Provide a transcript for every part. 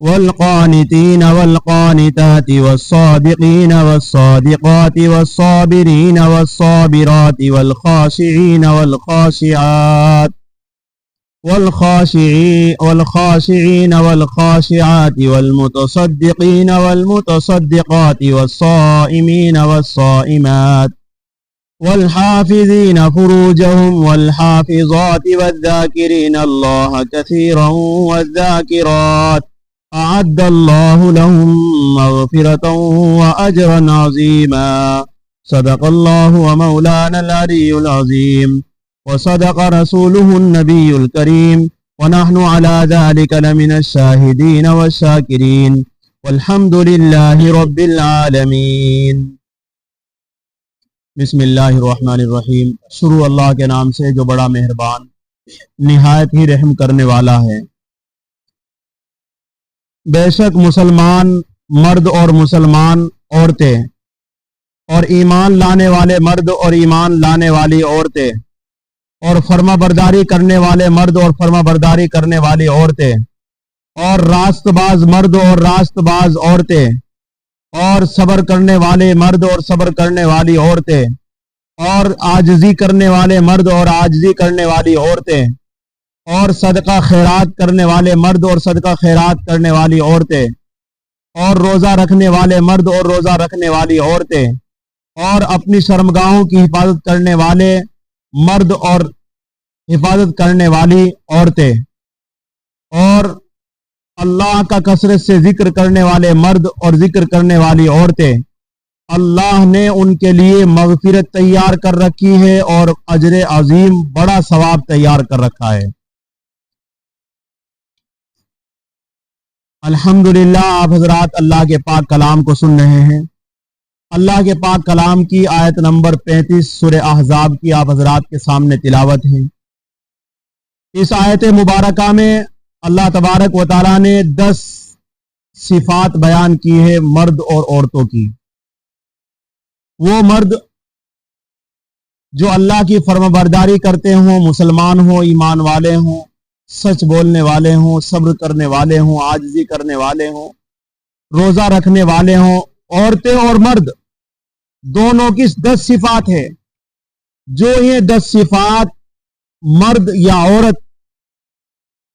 والقانتين والقانتات والصادقين والصادقات والصابرين والصابرات والخاشعين والخاشعات والخاشعين والخاشعات والمتصدقين والمتصدقات والصائمين والصائمات والحافظين فروجهم والحافظات والذاكرين الله كثيرا والذاكرات أعد الله لهم مغفرة وأجرا عظيما صدق الله ومولانا العلي العظيم وصدق رسوله النبي الكريم ونحن على ذلك لمن الشاهدين والشاكرين والحمد لله رب العالمين۔ بسم اللہ الرحمن الرحیم۔ شروع اللہ کے نام سے جو بڑا مہربان نہایت ہی رحم کرنے والا ہے۔ بے شک مسلمان مرد اور مسلمان عورتیں اور ایمان لانے والے مرد اور ایمان لانے والی عورتیں اور فرما برداری کرنے والے مرد اور فرما برداری کرنے والی عورتیں اور راست باز مرد اور راست باز عورتیں اور صبر کرنے والے مرد اور صبر کرنے والی عورتیں اور عاجزی کرنے والے مرد اور عاجزی کرنے والی عورتیں اور صدقہ خیرات کرنے والے مرد اور صدقہ خیرات کرنے والی عورتیں اور روزہ رکھنے والے مرد اور روزہ رکھنے والی عورتیں اور اپنی شرمگاہوں کی حفاظت کرنے والے مرد اور حفاظت کرنے والی عورتیں اور اللہ کا کثرت سے ذکر کرنے والے مرد اور ذکر کرنے والی عورتیں، اللہ نے ان کے لیے مغفرت تیار کر رکھی ہے اور اجر عظیم بڑا ثواب تیار کر رکھا ہے۔ الحمدللہ آپ حضرات اللہ کے پاک کلام کو سن رہے ہیں۔ اللہ کے پاک کلام کی آیت نمبر 35 سورہ احزاب کی آپ حضرات کے سامنے تلاوت ہے۔ اس آیت مبارکہ میں اللہ تبارک و تعالیٰ نے 10 صفات بیان کی ہے مرد اور عورتوں کی۔ وہ مرد جو اللہ کی فرما برداری کرتے ہوں، مسلمان ہوں، ایمان والے ہوں، سچ بولنے والے ہوں، صبر کرنے والے ہوں، عاجزی کرنے والے ہوں، روزہ رکھنے والے ہوں، عورتیں اور مرد دونوں کی 10 صفات ہے۔ جو یہ 10 صفات مرد یا عورت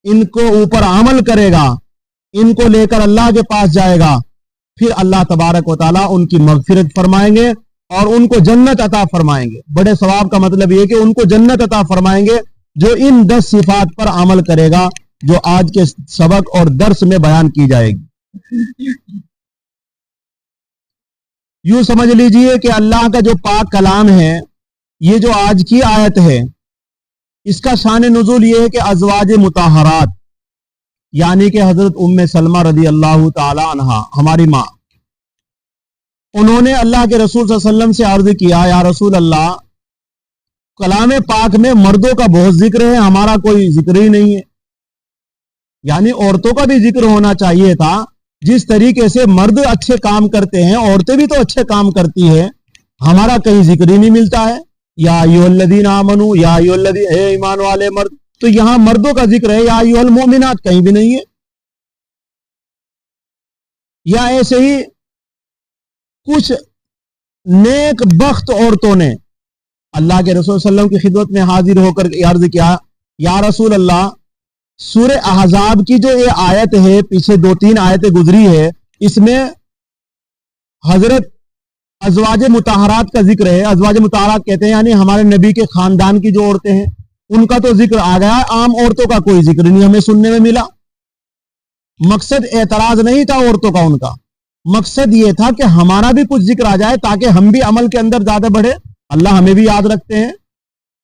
ان کو اوپر عمل کرے گا، ان کو لے کر اللہ کے پاس جائے گا، پھر اللہ تبارک و تعالیٰ ان کی مغفرت فرمائیں گے اور ان کو جنت عطا فرمائیں گے۔ بڑے ثواب کا مطلب یہ کہ ان کو جنت عطا فرمائیں گے جو ان 10 صفات پر عمل کرے گا جو آج کے سبق اور درس میں بیان کی جائے گی۔ یوں سمجھ لیجئے کہ اللہ کا جو پاک کلام ہے، یہ جو آج کی آیت ہے، اس کا شان نزول یہ ہے کہ ازواج مطہرات یعنی کہ حضرت ام سلمہ رضی اللہ تعالی عنہ ہماری ماں، انہوں نے اللہ کے رسول صلی اللہ علیہ وسلم سے عرض کیا، یا رسول اللہ، کلام پاک میں مردوں کا بہت ذکر ہے، ہمارا کوئی ذکر ہی نہیں ہے۔ یعنی عورتوں کا بھی ذکر ہونا چاہیے تھا۔ جس طریقے سے مرد اچھے کام کرتے ہیں، عورتیں بھی تو اچھے کام کرتی ہیں، ہمارا کہیں ذکر ہی نہیں ملتا ہے۔ یا ایھا الذین آمنوا، یا ایھا الذین، اے ایمان والے مرد، تو یہاں مردوں کا ذکر ہے، یا ایھا المؤمنات کہیں بھی نہیں ہے۔ یا ایسے ہی کچھ نیک بخت عورتوں نے اللہ کے رسول صلی اللہ علیہ وسلم کی خدمت میں حاضر ہو کر عرض کیا، یا رسول اللہ، سورہ احزاب کی جو یہ آیت ہے، پیچھے 2-3 آیتیں گزری ہے، اس میں حضرت ازواج مطہرات کا ذکر ہے۔ ازواج مطہرات کہتے ہیں یعنی ہمارے نبی کے خاندان کی جو عورتیں ہیں ان کا تو ذکر آ گیا، عام عورتوں کا کوئی ذکر نہیں ہمیں سننے میں ملا۔ مقصد اعتراض نہیں تھا عورتوں کا، ان کا مقصد یہ تھا کہ ہمارا بھی کچھ ذکر آ جائے تاکہ ہم بھی عمل کے اندر زیادہ بڑھے، اللہ ہمیں بھی یاد رکھتے ہیں۔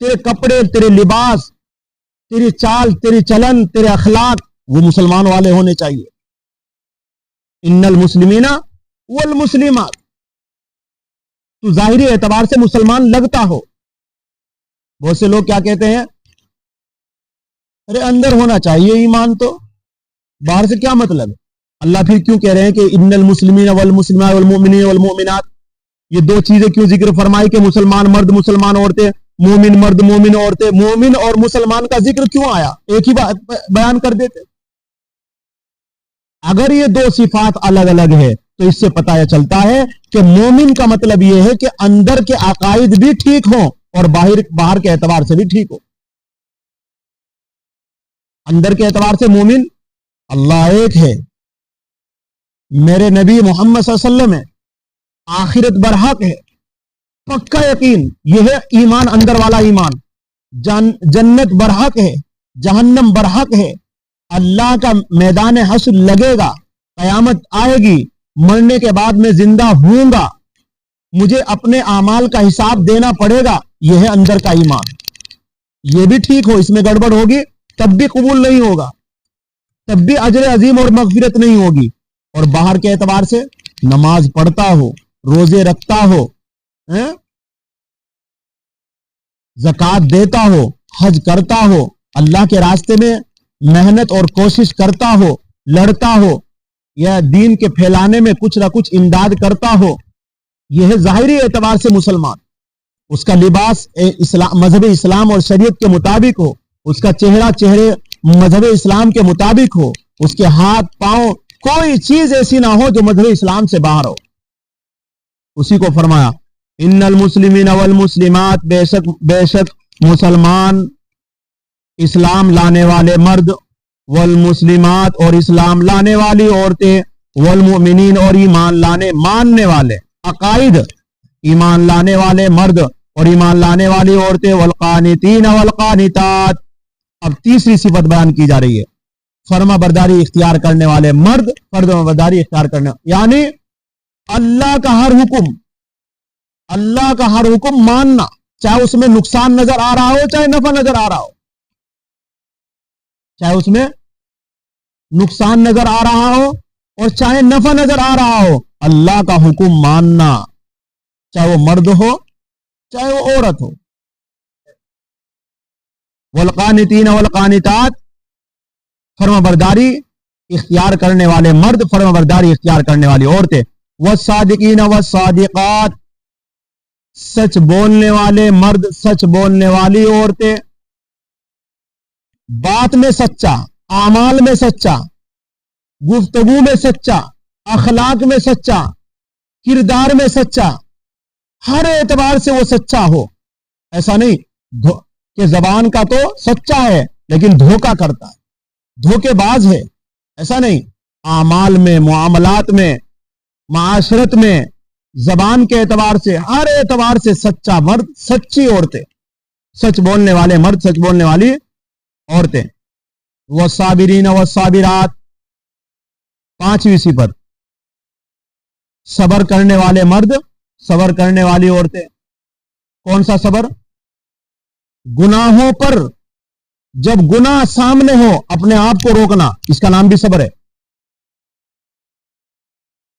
تیرے کپڑے، تیرے لباس، تیری چال، تیری چلن، تیرے اخلاق وہ مسلمان والے ہونے چاہیے. ان المسلمین والمسلمات، تو ظاہری اعتبار سے مسلمان لگتا ہو. بہت سے لوگ کیا کہتے ہیں، ارے اندر ہونا چاہیے ایمان، تو باہر سے کیا مطلب ہے؟ اللہ پھر کیوں کہہ رہے ہیں کہ ان المسلمین والمسلمات والمؤمنین والمؤمنات، یہ دو چیزیں کیوں ذکر فرمائی کہ مسلمان مرد مسلمان عورتیں، مومن مرد مومن عورتیں، مومن اور مسلمان کا ذکر کیوں آیا؟ ایک ہی بات بیان کر دیتے. اگر یہ دو صفات الگ الگ ہے تو اس سے پتہ چلتا ہے کہ مومن کا مطلب یہ ہے کہ اندر کے عقائد بھی ٹھیک ہوں اور باہر کے اعتبار سے بھی ٹھیک ہو. اندر کے اعتبار سے مومن اللہ ایک ہے، میرے نبی محمد صلی اللہ علیہ وسلم ہے، آخرت برحق ہے، پکا یقین، یہ ہے ایمان، اندر والا ایمان. جنت برحق ہے، جہنم برحق ہے، اللہ کا میدان حشر لگے گا، قیامت آئے گی، مرنے کے بعد میں زندہ ہوں گا، مجھے اپنے اعمال کا حساب دینا پڑے گا. یہ ہے اندر کا ایمان. یہ بھی ٹھیک ہو، اس میں گڑبڑ ہوگی تب بھی قبول نہیں ہوگا، تب بھی اجر عظیم اور مغفرت نہیں ہوگی. اور باہر کے اعتبار سے نماز پڑھتا ہو، روزے رکھتا ہو، زکوٰۃ دیتا ہو، حج کرتا ہو، اللہ کے راستے میں محنت اور کوشش کرتا ہو، لڑتا ہو، یا دین کے پھیلانے میں کچھ نہ کچھ امداد کرتا ہو، یہ ہے ظاہری اعتبار سے مسلمان. اس کا لباس مذہب اسلام اور شریعت کے مطابق ہو، اس کا چہرے مذہب اسلام کے مطابق ہو، اس کے ہاتھ پاؤں کوئی چیز ایسی نہ ہو جو مذہب اسلام سے باہر ہو. اسی کو فرمایا ان المسلمین والمسلمات، بے شک مسلمان اسلام لانے والے مرد، والمسلمات اور اسلام لانے والی عورتیں، والمؤمنین اور ایمان ماننے والے عقائد، ایمان لانے والے مرد اور ایمان لانے والی عورتیں، والقانتین والقانتات. اب تیسری صفت بیان کی جا رہی ہے، فرما برداری اختیار کرنے والے مرد، فرما برداری اختیار کرنے، یعنی اللہ کا ہر حکم ماننا، چاہے اس میں نقصان نظر آ رہا ہو چاہے نفع نظر آ رہا ہو، چاہے اس میں نقصان نظر آ رہا ہو اور چاہے نفع نظر آ رہا ہو، اللہ کا حکم ماننا، چاہے وہ مرد ہو چاہے وہ عورت ہو. والقانتین والقانتات، فرما برداری اختیار کرنے والے مرد، فرما برداری اختیار کرنے والی عورتیں. والصادقین والصادقات، سچ بولنے والے مرد، سچ بولنے والی عورتیں، بات میں سچا، اعمال میں سچا، گفتگو میں سچا، اخلاق میں سچا، کردار میں سچا، ہر اعتبار سے وہ سچا ہو. ایسا نہیں کہ زبان کا تو سچا ہے لیکن دھوکہ کرتا ہے، دھوکے باز ہے، ایسا نہیں. اعمال میں، معاملات میں، معاشرت میں، زبان کے اعتبار سے، ہر اعتبار سے سچا مرد، سچی عورتیں، سچ بولنے والے مرد، سچ بولنے والی عورتیں. والصابرین والصابرات، پانچویں صفت، صبر کرنے والے مرد، صبر کرنے والی عورتیں. کون سا صبر؟ گناہوں پر جب گناہ سامنے ہو اپنے آپ کو روکنا، اس کا نام بھی صبر ہے.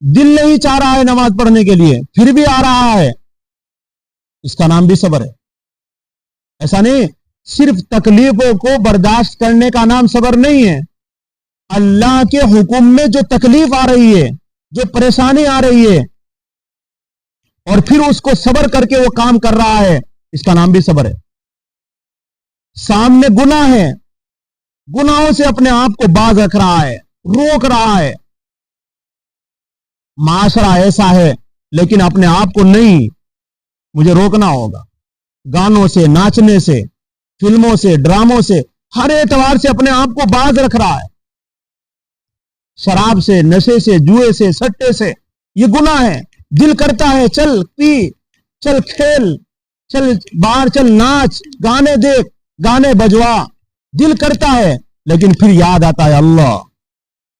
دل نہیں چاہ رہا ہے نماز پڑھنے کے لیے پھر بھی آ رہا ہے، اس کا نام بھی صبر ہے. ایسا نہیں صرف تکلیفوں کو برداشت کرنے کا نام صبر نہیں ہے، اللہ کے حکم میں جو تکلیف آ رہی ہے، جو پریشانی آ رہی ہے، اور پھر اس کو صبر کر کے وہ کام کر رہا ہے، اس کا نام بھی صبر ہے. سامنے گناہ ہے، گناہوں سے اپنے آپ کو باز رکھ رہا ہے، روک رہا ہے. معاشرہ ایسا ہے لیکن اپنے آپ کو نہیں، مجھے روکنا ہوگا. گانوں سے، ناچنے سے، فلموں سے، ڈراموں سے، ہر اعتبار سے اپنے آپ کو باز رکھ رہا ہے. شراب سے، نشے سے، جوئے سے، سٹے سے، یہ گناہ ہے. دل کرتا ہے چل پی، چل کھیل، چل باہر، چل ناچ، گانے دیکھ، گانے بجوا، دل کرتا ہے لیکن پھر یاد آتا ہے اللہ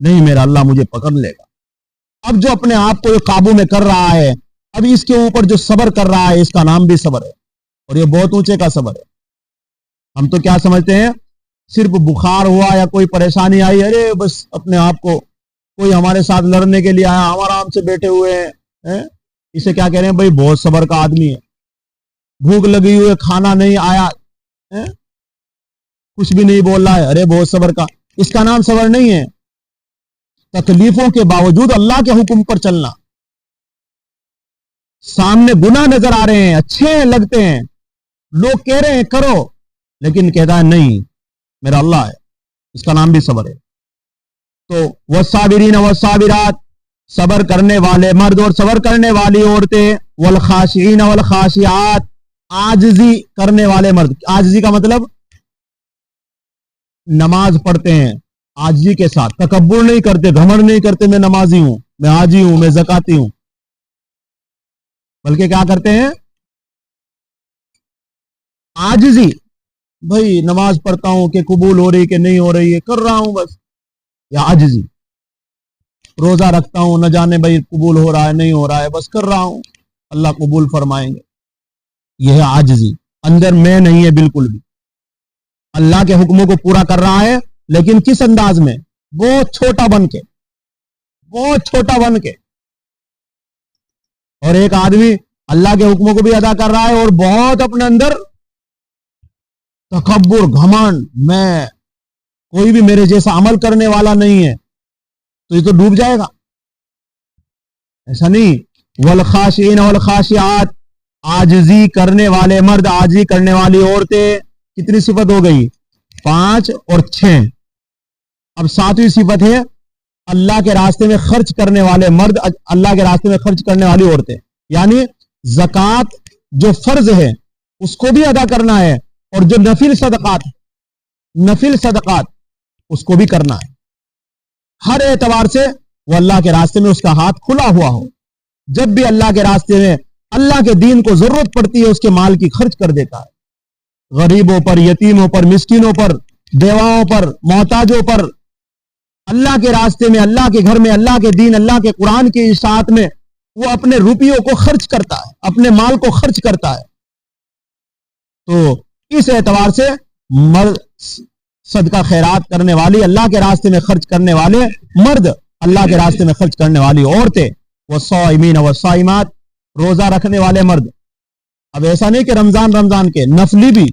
نہیں، میرا اللہ مجھے پکڑ لے گا. اب جو اپنے آپ کو قابو میں کر رہا ہے، اب اس کے اوپر جو صبر کر رہا ہے، اس کا نام بھی صبر ہے، اور یہ بہت اونچے کا صبر ہے. ہم تو کیا سمجھتے ہیں, صرف بخار ہوا یا کوئی پریشانی آئی, ارے بس اپنے آپ کو کوئی ہمارے ساتھ لڑنے کے لیے آیا, ہم آرام سے بیٹھے ہوئے ہیں, اسے کیا کہہ رہے ہیں بھائی بہت صبر کا آدمی ہے. بھوک لگی ہوئی ہے, کھانا نہیں آیا, کچھ بھی نہیں بول رہا ہے, ارے بہت صبر کا. اس کا نام صبر نہیں ہے. تکلیفوں کے باوجود اللہ کے حکم پر چلنا. سامنے گناہ نظر آ رہے ہیں, اچھے ہیں, لگتے ہیں, لوگ کہہ رہے ہیں کرو, لیکن کہتا ہے نہیں میرا اللہ ہے, اس کا نام بھی صبر ہے. تو والصابرین والصابرات, صبر کرنے والے مرد اور صبر کرنے والی عورتیں, والخاشعین والخاشعات, عاجزی کرنے والے مرد. عاجزی کا مطلب نماز پڑھتے ہیں عاجزی کے ساتھ, تکبر نہیں کرتے, گھمنڈ نہیں کرتے میں نمازی ہوں, میں حاجی ہوں, میں زکاتی ہوں, بلکہ کیا کرتے ہیں عاجزی. بھائی نماز پڑھتا ہوں کہ قبول ہو رہی کہ نہیں ہو رہی ہے, کر رہا ہوں بس, یا عاجزی. روزہ رکھتا ہوں, نہ جانے بھائی قبول ہو رہا ہے نہیں ہو رہا ہے, بس کر رہا ہوں, اللہ قبول فرمائیں گے. یہ ہے عاجزی, اندر میں نہیں ہے بالکل بھی. اللہ کے حکموں کو پورا کر رہا ہے, لیکن کس انداز میں, بہت چھوٹا بن کے, بہت چھوٹا بن کے. اور ایک آدمی اللہ کے حکموں کو بھی ادا کر رہا ہے اور بہت اپنے اندر تکبر, گھمنڈ, میں کوئی بھی میرے جیسا عمل کرنے والا نہیں ہے, تو یہ تو ڈوب جائے گا. ایسا نہیں. والخاشعین والخاشعات, عاجزی کرنے والے مرد, عاجزی کرنے والی عورتیں. کتنی صفت ہو گئی, 5 اور 6. اب 7ویں صفت ہے اللہ کے راستے میں خرچ کرنے والے مرد, اللہ کے راستے میں خرچ کرنے والی عورتیں. یعنی زکوٰۃ جو فرض ہے اس کو بھی ادا کرنا ہے, اور جو نفل صدقات اس کو بھی کرنا ہے. ہر اعتبار سے وہ اللہ کے راستے میں اس کا ہاتھ کھلا ہوا ہو. جب بھی اللہ کے راستے میں اللہ کے دین کو ضرورت پڑتی ہے اس کے مال کی خرچ کر دیتا ہے. غریبوں پر, یتیموں پر, مسکینوں پر, بیواؤں پر, محتاجوں پر, اللہ کے راستے میں, اللہ کے گھر میں, اللہ کے دین, اللہ کے قرآن کی اشاعت میں وہ اپنے روپیوں کو خرچ کرتا ہے, اپنے مال کو خرچ کرتا ہے. تو اس اعتبار سے مرد, صدقہ خیرات کرنے والی, اللہ کے راستے میں خرچ کرنے والے مرد, اللہ کے راستے میں خرچ کرنے والی عورتیں. والصائمین والصائمات, روزہ رکھنے والے مرد. اب ایسا نہیں کہ رمضان کے, نفلی بھی.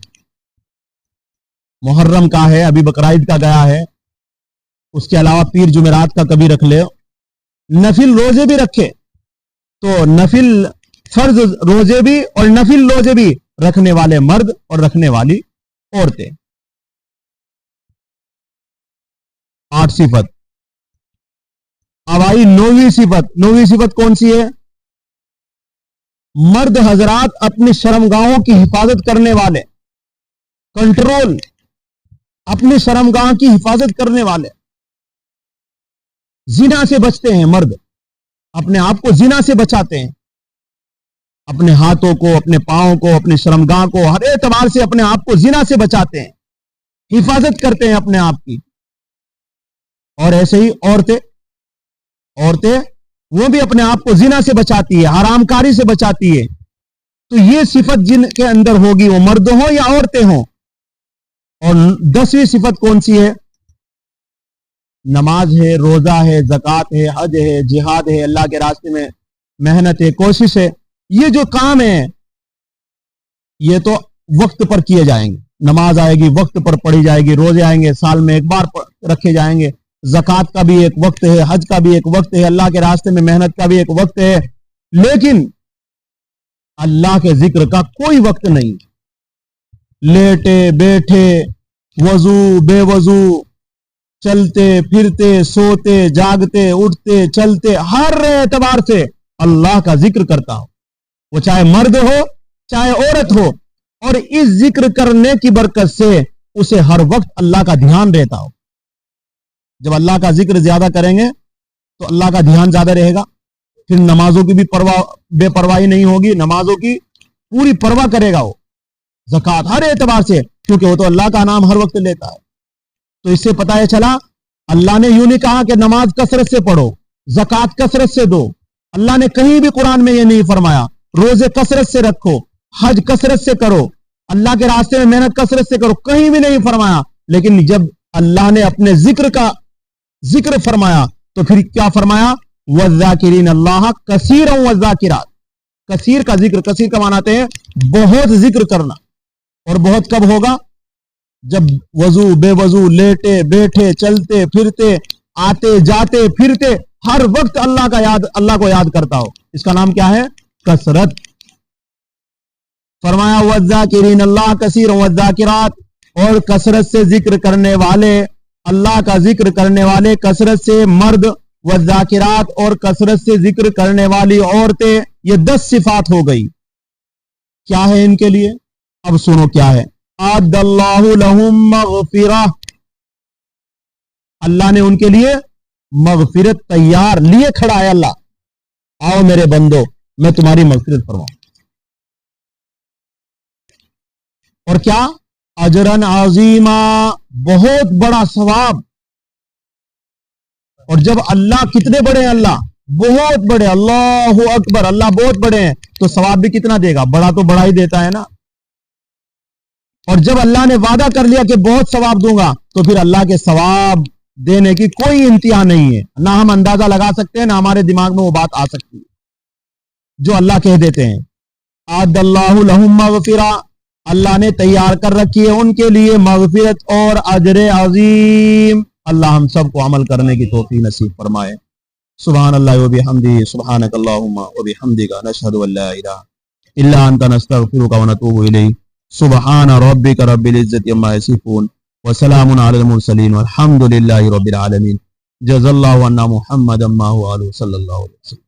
محرم کا ہے, ابھی بقرعید کا گیا ہے, اس کے علاوہ پیر جمعرات کا کبھی رکھ لے, نفل روزے بھی رکھے, تو نفل فرض روزے بھی اور نفل روزے بھی رکھنے والے مرد اور رکھنے والی عورتیں. 8 صفت. اب آئی 9ویں صفت. 9ویں صفت کون سی ہے؟ مرد حضرات اپنی شرمگاہوں کی حفاظت کرنے والے, کنٹرول, اپنی شرمگاہ کی حفاظت کرنے والے. زنا سے بچتے ہیں مرد, اپنے آپ کو زنا سے بچاتے ہیں, اپنے ہاتھوں کو, اپنے پاؤں کو, اپنے شرمگاہ کو, ہر اعتبار سے اپنے آپ کو زنا سے بچاتے ہیں, حفاظت کرتے ہیں اپنے آپ کی. اور ایسے ہی عورتیں وہ بھی اپنے آپ کو زنا سے بچاتی ہے, حرام کاری سے بچاتی ہے. تو یہ صفت جن کے اندر ہوگی, وہ مرد ہوں یا عورتیں ہوں. اور 10ویں صفت کون سی ہے؟ نماز ہے, روزہ ہے, زکوٰۃ ہے, حج ہے, جہاد ہے, اللہ کے راستے میں محنت ہے, کوشش ہے. یہ جو کام ہے یہ تو وقت پر کیے جائیں گے. نماز آئے گی وقت پر پڑھی جائے گی, روزے آئیں گے سال میں ایک بار رکھے جائیں گے, زکوٰۃ کا بھی ایک وقت ہے, حج کا بھی ایک وقت ہے, اللہ کے راستے میں محنت کا بھی ایک وقت ہے. لیکن اللہ کے ذکر کا کوئی وقت نہیں. لیٹے بیٹھے, وضو بے وضو, چلتے پھرتے, سوتے جاگتے, اٹھتے چلتے, ہر اعتبار سے اللہ کا ذکر کرتا ہو, وہ چاہے مرد ہو چاہے عورت ہو. اور اس ذکر کرنے کی برکت سے اسے ہر وقت اللہ کا دھیان رہتا ہو. جب اللہ کا ذکر زیادہ کریں گے تو اللہ کا دھیان زیادہ رہے گا. پھر نمازوں کی بھی بے پرواہی نہیں ہوگی, نمازوں کی پوری پرواہ کرے گا وہ. زکوٰۃ ہر اعتبار سے, کیونکہ وہ تو اللہ کا نام ہر وقت لیتا ہے. تو اس سے پتہ یہ چلا اللہ نے یوں نہیں کہا کہ نماز کثرت سے پڑھو, زکوٰۃ کثرت سے دو. اللہ نے کہیں بھی قرآن میں یہ نہیں فرمایا. روزے کثرت سے رکھو, حج کثرت سے کرو, اللہ کے راستے میں محنت کثرت سے کرو، کہیں بھی نہیں فرمایا. لیکن جب اللہ نے اپنے ذکر کا ذکر فرمایا تو پھر کیا فرمایا؟ وَالذَّاكِرِينَ اللَّهَ كَثِيرًا وَالذَّاكِرَاتِ. کثیر کا ذکر، کثیر کا معنی آتے ہیں بہت ذکر کرنا. اور بہت کب ہوگا؟ جب وضو، بے وضو، لیٹے بیٹھے، چلتے پھرتے، آتے جاتے پھرتے، ہر وقت اللہ کو یاد کرتا ہو. اس کا نام کیا ہے؟ کثرت. فرمایا وَالذَّاكِرِينَ اللَّهَ كَثِيرًا وَالذَّاكِرَاتِ، اور کثرت سے ذکر کرنے والے، اللہ کا ذکر کرنے والے کثرت سے مرد، والذاکرات، اور کثرت سے ذکر کرنے والی عورتیں. یہ 10 صفات ہو گئی. کیا ہے ان کے لیے؟ اب سنو کیا ہے. اعد اللہ لہم مغفرہ، اللہ نے ان کے لیے مغفرت تیار لیے کھڑا ہے. اللہ آؤ میرے بندو میں تمہاری مغفرت فرماؤں. اور کیا؟ اجرن عظیما، بہت بڑا ثواب. اور جب اللہ، کتنے بڑے ہیں اللہ؟ بہت بڑے. اللہ اکبر، اللہ بہت بڑے ہیں تو ثواب بھی کتنا دے گا؟ بڑا تو بڑا ہی دیتا ہے نا. اور جب اللہ نے وعدہ کر لیا کہ بہت ثواب دوں گا تو پھر اللہ کے ثواب دینے کی کوئی انتہا نہیں ہے. نہ ہم اندازہ لگا سکتے ہیں، نہ ہمارے دماغ میں وہ بات آ سکتی ہے جو اللہ کہہ دیتے ہیں. اعد اللہ لہم مغفرہ، اللہ نے تیار کر رکھی ہے ان کے لیے مغفرت اور اجر عظیم. اللہ ہم سب کو عمل کرنے کی توفیق نصیب فرمائے. سبحان اللہ و بحمدہ، سبحانک اللہم و بحمدک، نشہد ان لا الہ الا انت، نستغفرک و نتوب الیک. سبحان ربک رب العزت عما یصفون وسلام علی المرسلین والحمد للہ رب العالمین. جزا اللہ عنا محمدا ما هو اہلہ صلی اللہ علیہ وسلم.